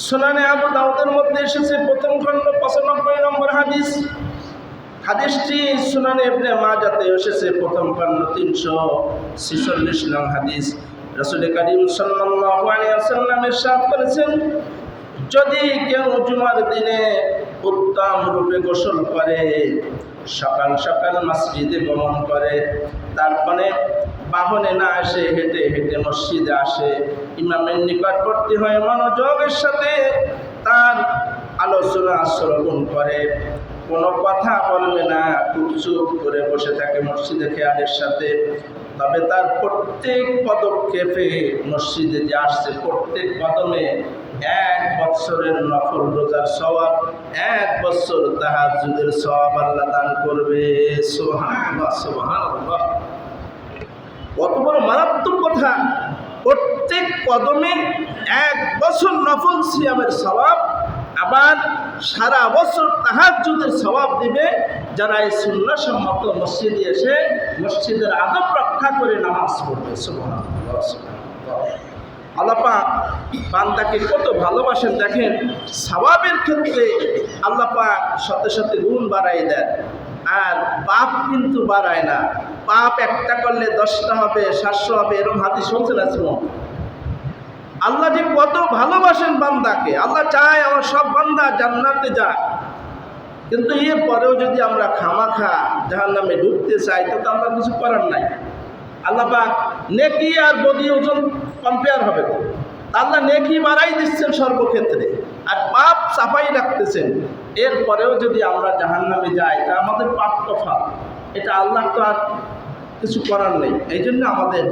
সুনানে আবু দাউদের মধ্যে এসেছে প্রথম খণ্ড 95 নম্বর হাদিস। হাদিসটি সুনানে ইবনে মাজাতে এসেছে প্রথম খণ্ড 346 নং হাদিস। রাসূল করিম সাল্লাল্লাহু আলাইহি ওয়াসাল্লাম ইরশাদ করেছেন, যদি কেউ জুমার দিনে উত্তম রূপে গোসল করে, সকাল সকাল মসজিদে গমন করে, তারপরে বাহনে না আসে, হেঁটে হেঁটে মসজিদে আসে, ইমামের নিকটবর্তী হয়ে মনোযোগের সাথে তার আলোচনা শ্রবণ করে, কোনো কথা বলবে না, চুপ করে বসে থাকে মসজিদে খেয়ালের সাথে, তবে তার প্রত্যেক পদক্ষেপে মসজিদে যে আসছে প্রত্যেক কদমে 1 বছরের নফল রোজার সওয়াব, 1 বছর তাহাজ্জুদের সওয়াব আল্লাহ দান করবে। সুবহানাল্লাহ, সুবহানাল্লাহ। কত বড় মারাত্মক কথা! প্রত্যেক কদমে 1 বছর নফল সিয়ামের সওয়াব, আবার সারা বছর তাহাজ্জুদের সওয়াব দিবে যারা এই সুন্নাহসম্মত মসজিদে এসে মসজিদের আদব রক্ষা করে নামাজ পড়বে। সুবহানাল্লাহ, সুবহানাল্লাহ। আল্লাহ পাক বান্দাকে কত ভালোবাসেন দেখেন। সওয়াবের ক্ষেত্রে আল্লাহ পাক সাথে সাথে গুণ বাড়াই দেন, আর পাপ কিন্তু বাড়ায় না। পাপ একটা করলে 10টা হবে, 700 হবে, এরকম হাদিস শুনছেন আছে। আল্লাহ যে কত ভালোবাসেন বান্দাকে, আল্লাহ চায় আমার সব বান্দা জান্নাতে যাক, কিন্তু এর পরেও যদি আমরা খামাখা জাহান্নামে ঢুকতে চাই, তো আমরা কিছু করার নাই। আল্লাহ পাক নেকি আর বদি ওজন কম্পেয়ার হবে তো, আল্লাহ নেকি বাড়াই দিচ্ছেন সর্বক্ষেত্রে, আর পাপ চাপাই রাখতেছেন। এর পরেও যদি আমরা জাহান্নামে যাই, তা আমাদের পাপ কফা, এটা আল্লাহ তো আর কিছু করার নেই। এই জন্য আমাদের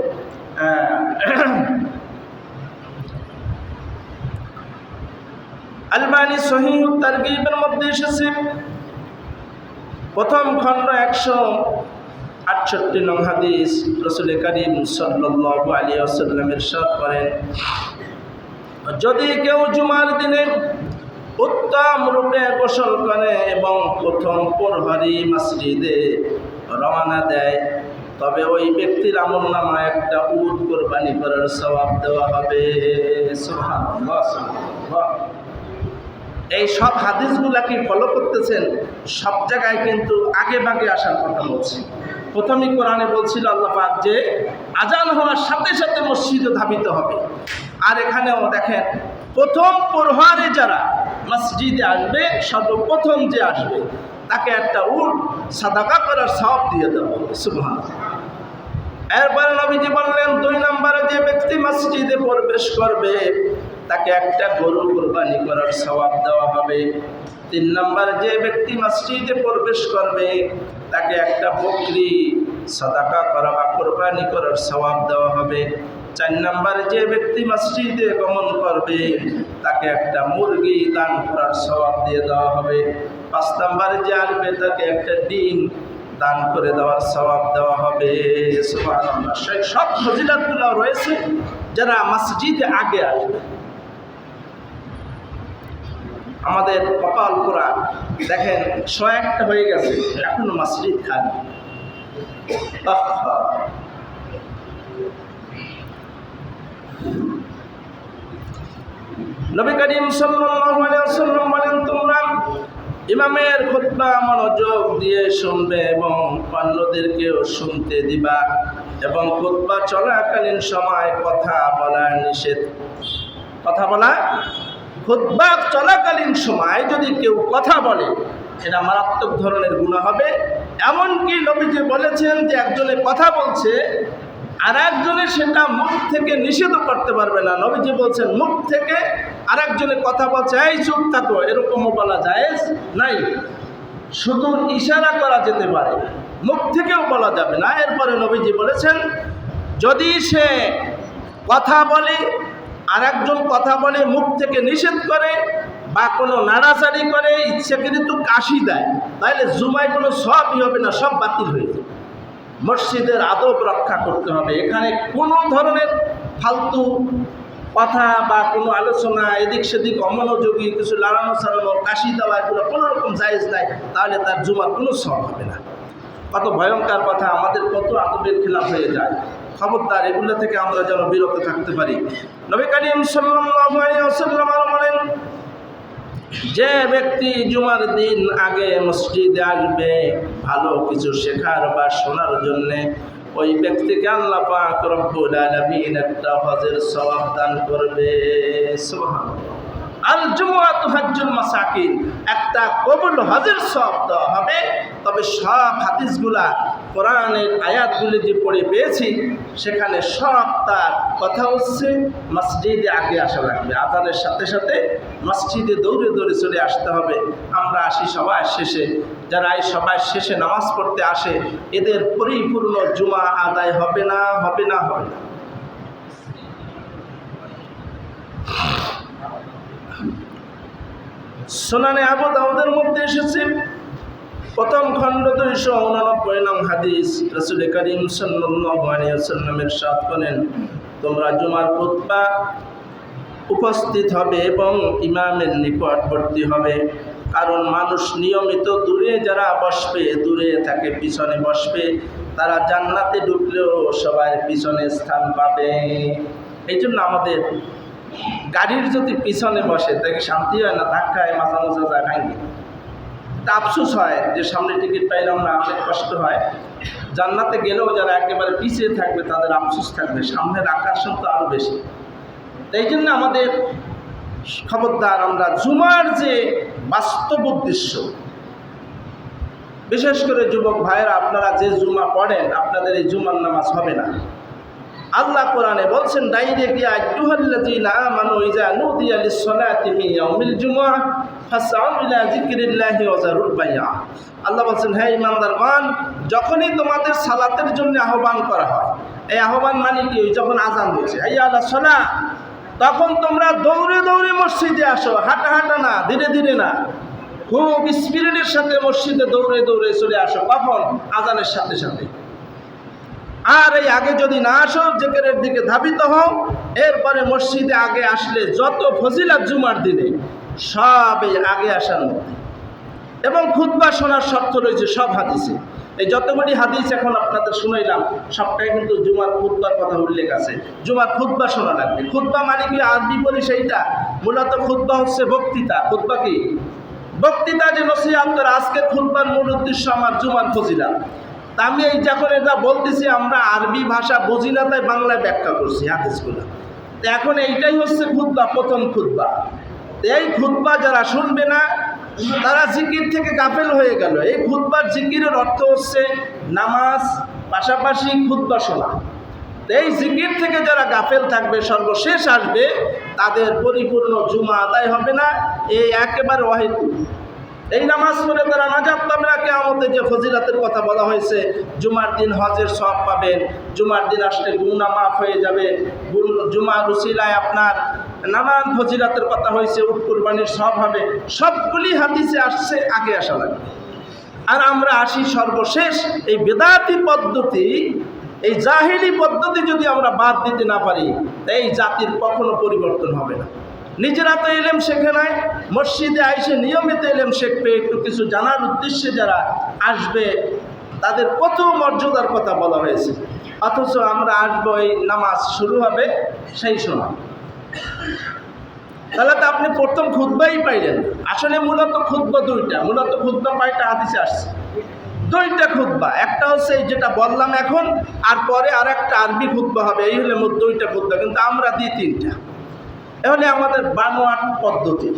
আলবানী সহিহ তারগীবের মধ্যে এসেছে প্রথম খণ্ড 168 নং হাদিস। রাসূল করিম সাল্লাল্লাহু আলাইহি ওয়াসাল্লাম ইরশাদ করেন, যদি কেউ জুমার দিনে উত্তম রূপে গোসল করে এবং প্রথম প্রহরী মসজিদে রওনা দেয়, তবে ওই ব্যক্তির আমলনামায় একটা উট কুরবানি করার সওয়াব দেওয়া হবে। সুবহানাল্লাহ, সুবহানাল্লাহ। এই সব হাদিসগুলাকে ফলো করতেছেন, সব জায়গায় কিন্তু আগে ভাগে আসার কথা বলছি। প্রথমেই কোরআনে বলছিল আল্লাহ পাক যে আজান হওয়ার সাথে সাথে মসজিদে ধাবিত হবে, আর এখানেও দেখেন প্রথম প্রহরে যারা মসজিদে আসবে, সর্বপ্রথম যে আসবে তাকে একটা উট সাদাকা করার সওয়াব দিয়ে দেওয়া হবে। সুবহানাল্লাহ। এরপরে নবীজি বললেন, 2 নম্বরে যে ব্যক্তি মসজিদে প্রবেশ করবে তাকে একটা গরু কুরবানি করার সওয়াব দেওয়া হবে। 3 নম্বরে যে ব্যক্তি মসজিদে প্রবেশ করবে তাকে একটা বকরি সাদাকা করা বা কুরবানি করার সওয়াব দেওয়া হবে। 4 নম্বরে যে ব্যক্তি মসজিদে গমন করবে তাকে একটা মুরগি দান করার সওয়াব দিয়ে দেওয়া হবে। 5 নম্বরে যে আসবে তাকে একটা ডিম দান করে দেওয়ার সওয়াব দেওয়া হবে। সুবহানাল্লাহ। সেই সব ফজিলতগুলো রয়েছে যারা মসজিদে আগে আসবে। আমাদের কপাল পোড়া, দেখেন 101টা হয়ে গেছে, এখনো মসজিদ খালি। নবী করিম সাল্লাল্লাহু আলাইহি ওয়াসাল্লাম বলেন, তোমরা ইমামের খুতবা মনোযোগ দিয়ে শুনবে এবং অন্যদেরকেও শুনতে দিবা, এবং খুতবা চলাকালীন সময় কথা বলা নিষেধ। কথা বলা, খুতবা চলাকালীন সময় যদি কেউ কথা বলে এটা মারাত্মক ধরনের গুনাহ হবে। এমনকি নবীজি বলেছেন যে একজনে কথা বলছে আর একজনে সেটা মুখ থেকে নিষেধ করতে পারবে না। নবীজি বলছেন মুখ থেকে আর একজনে কথা বলছে, এই চুপ থাকো, এরকমও বলা জায়েজ নাই। শুধু ইশারা করা যেতে পারে, মুখ থেকেও বলা যাবে না। এরপরে নবীজি বলেছেন যদি সে কথা বলে আর একজন কথা বলে মুখ থেকে নিষেধ করে বা কোনো নাড়াচাড়ি করে ইচ্ছাকৃত কাশি দেয়, তাহলে জুমায় কোনো সবই হবে না, সব বাতিল হয়ে যাবে। মসজিদের আদব রক্ষা করতে হবে। এখানে কোনো ধরনের ফালতু কথা বা কোনো আলোচনা, এদিক সেদিক অমনোযোগী কিছু লাড়ানো ছাড়ানো, কাশি দেওয়া, এগুলো কোনো রকম জায়েজ নাই। তাহলে তার জুমার কোনো সব হবে না। কত ভয়ঙ্কর কথা, আমাদের কত আদবের খেলাফ হয়ে যায়। খবরদার, এগুলো থেকে আমরা যেন বিরত থাকতে পারি। নবী করিম সাল্লাল্লাহু আলাইহি ওয়াসাল্লাম বলেন, যে ব্যক্তি জুমার দিন আগে মসজিদে আসবে ভালো কিছু শেখার বা শোনার জন্য, ওই ব্যক্তিকে আল্লাহ পাক রব্বুল আলামিন একটা হজের সওয়াব দান করবে। সুবহানাল্লাহ। আল জুমআতু হাজ্জুল মাসাকিন, একটা কবুল হজের সওয়াব দেওয়া হবে। তবে সব হাদিসগুলা, কোরআনের আয়াতগুলি যে পড়ে পেয়েছি, সেখানে সব তার কথা হচ্ছে মসজিদে আগে আসা লাগবে। আযানের সাথে সাথে মসজিদে দৌড়ে দৌড়ে চলে আসতে হবে। আমরা আসি সবার শেষে, যারা এই সবার শেষে নামাজ পড়তে আসে এদের পরিপূর্ণ জুমা আদায় হবে না, হবে না, হবে না। সুনানে আবু দাউদের মধ্যে এসেছে, প্রথম খণ্ড 289 নং হাদিস, রাসূল করিম সাল্লাল্লাহু আলাইহি ওয়াসাল্লাম ইরশাদ করেন, তোমরা জুমার খুতবা উপস্থিত হবে এবং ইমামের নিকটবর্তী হবে। কারণ মানুষ নিয়মিত দূরে যারা বসবে, দূরে থাকে পিছনে বসবে, তারা জান্নাতে ঢুকলেও সবার পিছনে স্থান পাবে। এই জন্য আমাদের গাড়ির যদি পিছনে বসে তাকে শান্তি হয় না, ধাক্কায় মাথা মোজা যায় ভাঙে। তা আফসোস হয় যে সামনে টিকিট পাইলাম না, অনেক কষ্ট হয়। জান্নাতে গেলেও যারা একেবারে পিছিয়ে থাকবে তাদের আফসোস থাকবে, সামনের আকর্ষণ তো আরও বেশি। এই জন্য আমাদের খবরদার, আমরা জুমার যে বাস্তব উদ্দেশ্য, বিশেষ করে যুবক ভাইয়েরা, আপনারা যে জুমা পড়েন আপনাদের এই জুমার নামাজ হবে না। আল্লাহ কোরআনে বলছেন ডাইরেক্ট, ইয়া আইয়ুহাল্লাযীনা আমানু ইযা নুদিয়া লিস-সালাতি মিন ইয়াউমিল জুমআহ ফাসআউ ইলা যিকরিল্লাহি ওয়া যারুল বাইআ। আল্লাহ বলছেন, হে ঈমানদারগণ, যখনই তোমাদের সালাতের জন্য আহ্বান করা হয়, এই আহ্বান মানে কি? যখন আযান হয়েছে হাইয়া আলাস সালাহ, তখন তোমরা দৌড়ে দৌড়ে মসজিদে আসো, হাঁটা হাঁটা না, ধীরে ধীরে না, খুব স্পিরিটের সাথে মসজিদে দৌড়ে দৌড়ে চলে আসো। কখন? আযানের সাথে সাথে। আর এই আগে যদি না আসো, জিকিরের দিকে ধাবিত হও। এরপরে মসজিদে আগে আসলে যত ফজিলত জুমার দিনে, সব এই আগে আসার মধ্যে। এবং খুতবা শোনার শর্ত রয়েছে সব হাদিসে। এই যতগুলি হাদিস এখন আপনাদের শুনাইলাম, সবটাই কিন্তু জুমার খুতবার কথা উল্লেখ আছে। জুমার খুতবা শোনা লাগবে। খুতবা মানে কি? আরবি বলি সেইটা, মূলত খুতবা হচ্ছে বক্তৃতা। খুতবা কি? বক্তৃতা, যে নসিহত করে। আজকের খুতবার মূল উদ্দেশ্য আমার জুমার ফজিলত। তা আমি এই যখন এটা বলতেছি, আমরা আরবি ভাষা বুঝি না, তাই বাংলায় ব্যাখ্যা করছি হাদিসগুলো। তো এখন এইটাই হচ্ছে খুতবা, প্রথম খুতবা। এই খুতবা যারা শুনবে না তারা জিকির থেকে গাফেল হয়ে গেল। এই খুতবার জিকিরের অর্থ হচ্ছে নামাজ পাশাপাশি খুতবা শোনা। এই জিকির থেকে যারা গাফেল থাকবে, সর্বশেষ আসবে, তাদের পরিপূর্ণ জুমা আদায় হবে না। এই একেবারে অহেতুক। এই নামাজ পড়ে তারা নাজাত পাবে না। কিয়ামতে যে ফজিলতের কথা বলা হয়েছে, জুমার দিন হজের সওয়াব পাবেন, জুমার দিন আসলে গুনাহ মাফ হয়ে যাবে, জুমার উসিলায় আপনার নানান ফজিলতের কথা হয়েছে, উট কুরবানির সওয়াব হবে, সবগুলি হাদিসে আসছে, আগে আসা লাগবে। আর আমরা আসি সর্বশেষ। এই বেদাতি পদ্ধতি, এই জাহিলি পদ্ধতি যদি আমরা বাদ দিতে না পারি, এই জাতির কখনো পরিবর্তন হবে না। নিজেরা তো এলেম শেখে নাই, মসজিদে আইসে নিয়মিত এলেম শিখবে, একটু কিছু জানার উদ্দেশ্যে যারা আসবে, তাদের কত মর্যাদার কথা বলা হয়েছে, অথচ আমরা আসবো এই নামাজ শুরু হবে সেই সময়। তাহলে তো আপনি প্রথম খুতবাই পাইলেন। আসলে মূলত খুতবা দুইটা, মূলত খুতবা কয়টা হাদিসে আসছে? দুইটা খুতবা। একটা হচ্ছে যেটা বললাম এখন, আর পরে আর একটা আরবি খুতবা হবে। এই হলে মোট দুইটা খুতবা, কিন্তু আমরা দিই তিনটা। এহলে আমাদের বানোয়াট পদ্ধতি।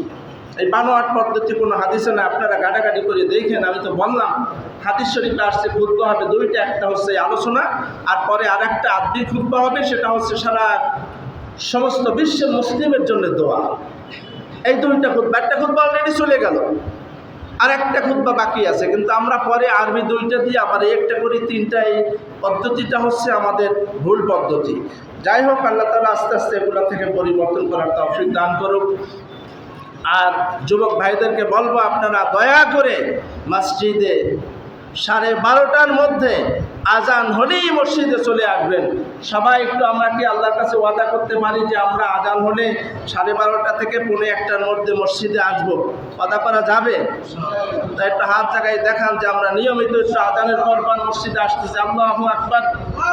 এই বানোয়াট পদ্ধতি কোনো হাদিসে না, আপনারা গাড়াগাড়ি করে দেখেন। আমি তো বললাম হাদিস শরীফে আসছে খুতবা হবে দুইটা, একটা হচ্ছে আলোচনা, আর পরে আর একটা আরবি খুতবা হবে, সেটা হচ্ছে সারা সমস্ত বিশ্বের মুসলিমের জন্য দোয়া। এই দুইটা খুতবা, একটা খুতবা অলরেডি চলে গেল, আর একটা খুতবা বাকি আছে, কিন্তু আমরা পরে আরবি দুইটা দিয়ে আবার একটা করে তিনটা। এই পদ্ধতিটা হচ্ছে আমাদের ভুল পদ্ধতি। যাই হোক, আল্লাহ তাআলা আস্তে আস্তে এগুলো থেকে পরিবর্তন করার তৌফিক দান করুক। আর যুবক ভাইদেরকে বলবো, আপনারা দয়া করে মসজিদে 12:30টার মধ্যে আজান হলেই মসজিদে চলে আসবেন। সবাই একটু আমরা কি আল্লাহর কাছে ওয়াদা করতে পারি যে আমরা আজান হলে 12:30টা থেকে 1:45টার মধ্যে মসজিদে আসবো? ওয়াদা করা যাবে? তাই একটা হাত জায়গায় দেখান যে আমরা নিয়মিত একটু আজানের পর মসজিদে আসতেছি। আল্লাহু আকবার।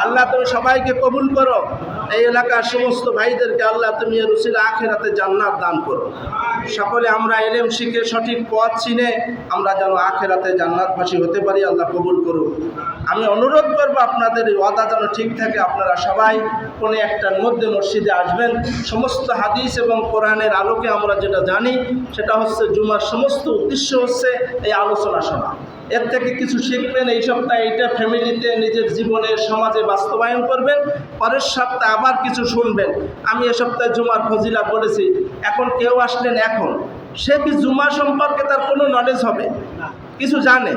আল্লাহ তুমি সবাইকে কবুল করো। এই এলাকার সমস্ত ভাইদেরকে আল্লাহ তুমি এর উসিলা আখিরাতে জান্নাত দান করো। সকলে আমরা ইলম শিখে সঠিক পথ চিনে আমরা যেন আখিরাতে জান্নাতবাসী হতে পারি। আল্লাহ কবুল করুন। আমি অনুরোধ করবো আপনাদের এই ওয়াদা যেন ঠিক থাকে। আপনারা সবাই 1:45টার মধ্যে মসজিদে আসবেন। সমস্ত হাদিস এবং কোরআনের আলোকে আমরা যেটা জানি সেটা হচ্ছে জুমার সমস্ত উদ্দেশ্য হচ্ছে এই আলোচনা শোনা। এর থেকে কিছু শিখবেন। এই সপ্তাহে এইটা ফ্যামিলিতে নিজের জীবনে সমাজে বাস্তবায়ন করবেন। পরের সপ্তাহে আবার কিছু শুনবেন। আমি এ সপ্তাহে জুমার ফজিলা বলেছি, এখন কেউ আসলেন, এখন সে কি জুমা সম্পর্কে তার কোনো নলেজ হবে? কিছু জানে?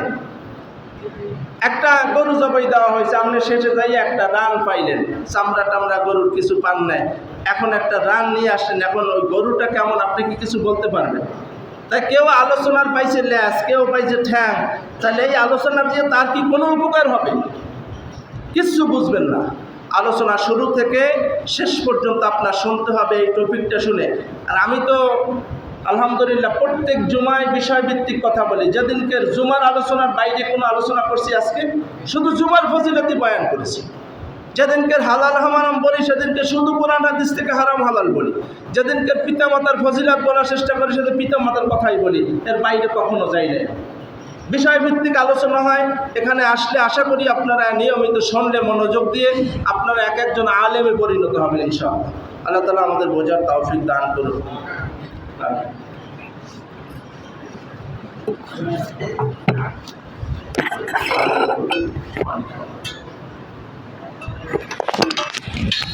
একটা গরু জবাই দেওয়া হয়েছে, আপনি শেষে যাই একটা রান পাইলেন, চামড়া টামড়া গরুর কিছু পান নাই, এখন একটা রান নিয়ে আসলেন, এখন ওই গরুটা কেমন আপনি কি কিছু বলতে পারবেন? তাই কেউ আলোচনার পাইছে ল্যাস, কেউ পাইছে ঠ্যাং, তাহলে এই আলোচনা দিয়ে তার কি কোনো উপকার হবে? কিচ্ছু বুঝবেন না। আলোচনা শুরু থেকে শেষ পর্যন্ত আপনার শুনতে হবে এই টপিকটা শুনে। আর আমি তো আলহামদুলিল্লাহ প্রত্যেক জুমায় বিষয়ভিত্তিক কথা বলি। যেদিনকে জুমার আলোচনার বাইরে কোনো আলোচনা করছি, আজকে শুধু জুমার ফজিলতি বয়ান করেছি। যেদিনকে হালাল হারাম বলি সেদিনকে শুধু কোরআন হাদিস থেকে হারাম হালাল বলি। যেদিনকে পিতামাতার ফজিলত বলার চেষ্টা করি সেদিন পিতামাতার কথাই বলি, এর বাইরে কখনো যাই না। বিষয়ভিত্তিক আলোচনা হয়। এখানে আসলে আশা করি আপনারা নিয়মিত শুনলে মনোযোগ দিয়ে আপনারা এক একজন আলেমে পরিণত হবেন ইনশাআল্লাহ। আল্লাহ তাআলা আমাদের বোঝার তৌফিক দান করুন। আমিন।